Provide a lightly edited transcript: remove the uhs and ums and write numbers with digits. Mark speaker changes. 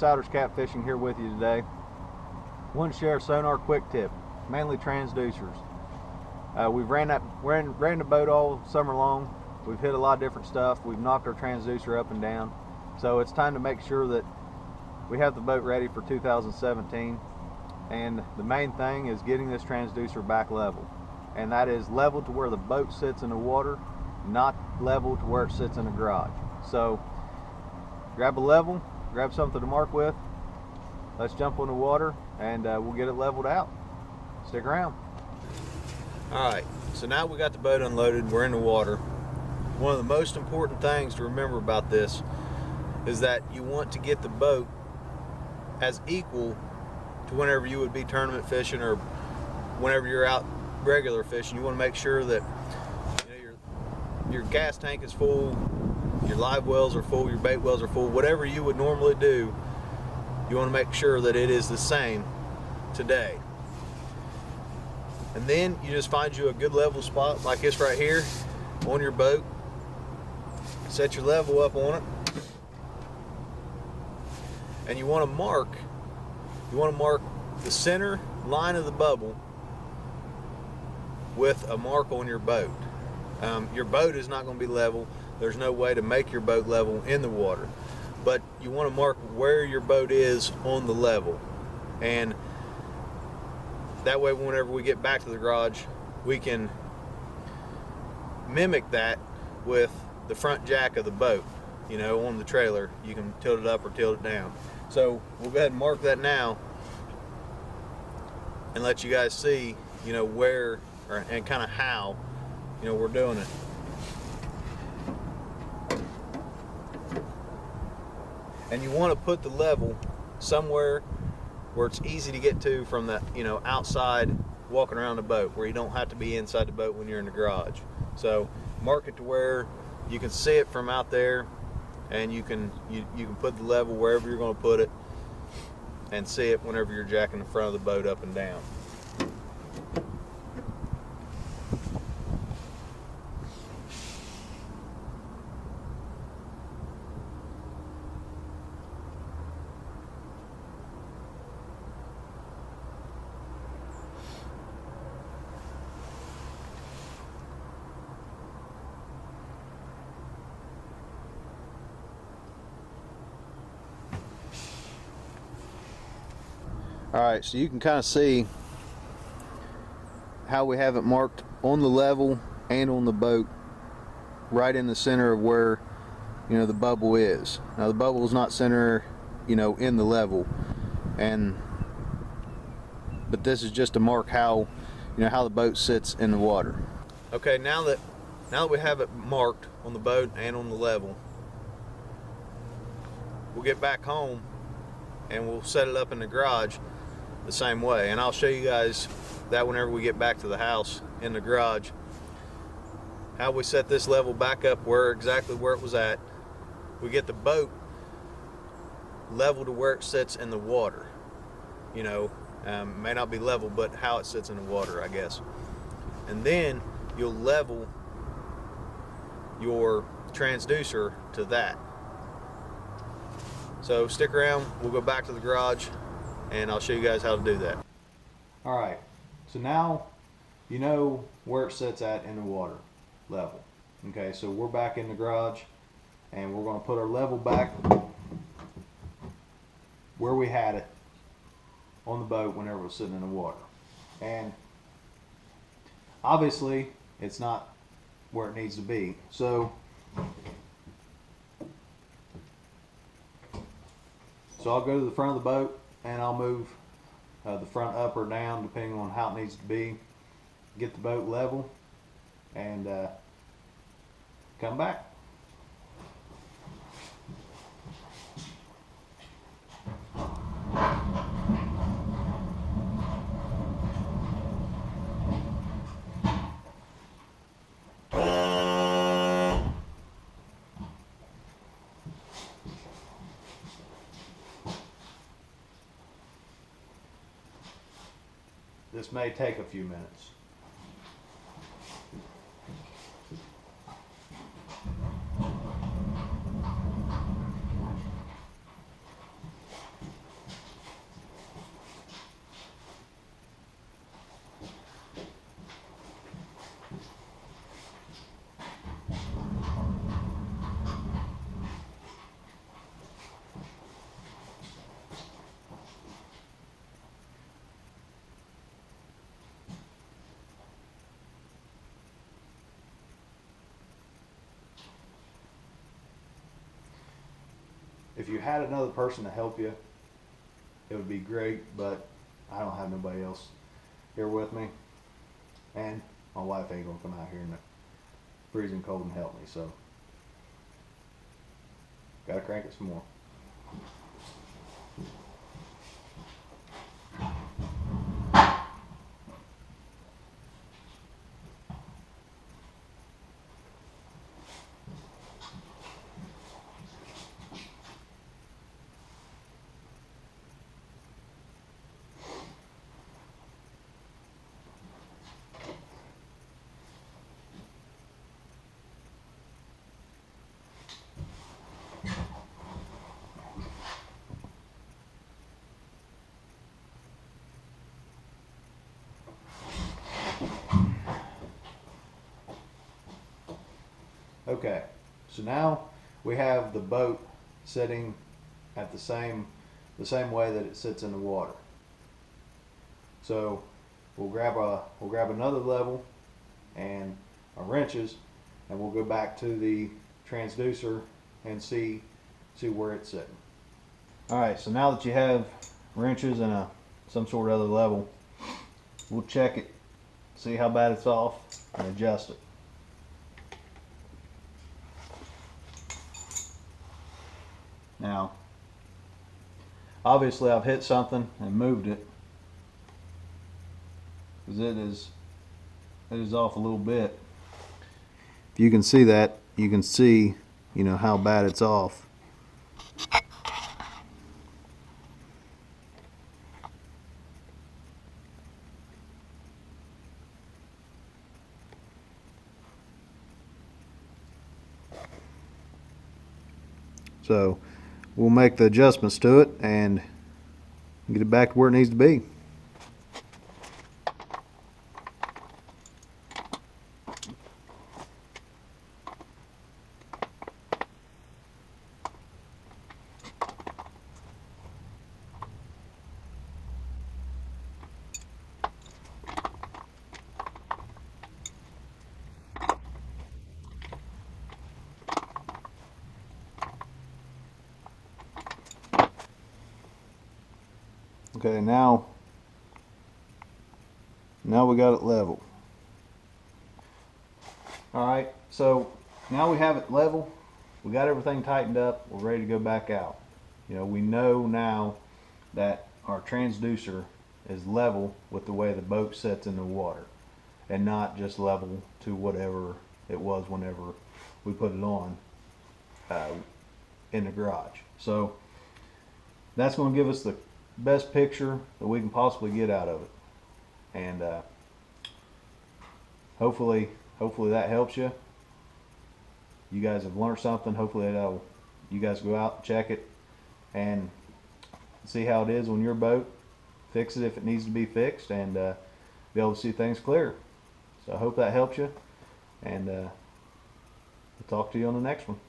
Speaker 1: Souders Catfishing here with you today. I want to share a sonar quick tip, mainly transducers. We've ran the boat all summer long. We've hit a lot of different stuff. We've knocked our transducer up and down. So it's time to make sure that we have the boat ready for 2017. And the main thing is getting this transducer back level. And that is level to where the boat sits in the water, not level to where it sits in the garage. So grab a level, grab something to mark with. Let's jump on the water and we'll get it leveled out. Stick around.
Speaker 2: Alright, so now we got the boat unloaded, we're in the water. One of the most important things to remember about this is that you want to get the boat as equal to whenever you would be tournament fishing or whenever you're out regular fishing. You want to make sure that your gas tank is full, your live wells are full, your bait wells are full, whatever you would normally do, you want to make sure that it is the same today. And then you just find you a good level spot like this right here on your boat. Set your level up on it. And you want to mark the center line of the bubble with a mark on your boat. Your boat is not going to be level. There's no way to make your boat level in the water. But you want to mark where your boat is on the level. And that way whenever we get back to the garage, we can mimic that with the front jack of the boat. You know, on the trailer, you can tilt it up or tilt it down. So we'll go ahead and mark that now and let you guys see, you know, where and kind of how, you know, we're doing it. And you want to put the level somewhere where it's easy to get to from the, you know, outside walking around the boat, where you don't have to be inside the boat when you're in the garage. So mark it to where you can see it from out there, and you can put the level wherever you're going to put it and see it whenever you're jacking the front of the boat up and down. Alright, so you can kind of see how we have it marked on the level and on the boat, right in the center of where, you know, the bubble is. Now the bubble is not center, you know, in the level, but this is just to mark how, you know, how the boat sits in the water. Okay, now that we have it marked on the boat and on the level, we'll get back home and we'll set it up in the garage the same way, and I'll show you guys that whenever we get back to the house in the garage, how we set this level back up exactly where it was at. We get the boat level to where it sits in the water, you know, may not be level, but how it sits in the water, I guess. And then you'll level your transducer to that. So stick around, we'll go back to the garage and I'll show you guys how to do that.
Speaker 1: Alright, so now you know where it sits at in the water level. Okay, so we're back in the garage and we're going to put our level back where we had it on the boat whenever it was sitting in the water. And obviously it's not where it needs to be. So I'll go to the front of the boat and I'll move the front up or down depending on how it needs to be, get the boat level, and come back. This may take a few minutes. if you had another person to help you, it would be great, but I don't have nobody else here with me, and my wife ain't gonna come out here in the freezing cold and help me, so gotta crank it some more. Okay, so now we have the boat sitting at the same way that it sits in the water. So we'll grab another level and our wrenches, and we'll go back to the transducer and see where it's sitting. All right, so now that you have wrenches and some sort of other level, we'll check it, see how bad it's off, and adjust it. Now, obviously I've hit something and moved it, because it is off a little bit. If you can see that, you can see, you know, how bad it's off. So we'll make the adjustments to it and get it back to where it needs to be. Okay, now we got it level. Alright, so now we have it level, we got everything tightened up, we're ready to go back out. You know, we know now that our transducer is level with the way the boat sits in the water, and not just level to whatever it was whenever we put it on in the garage. So that's going to give us the best picture that we can possibly get out of it, and hopefully that helps you. You guys have learned something. Hopefully you guys go out and check it and see how it is on your boat, fix it if it needs to be fixed, and be able to see things clear. So I hope that helps you, and we'll talk to you on the next one.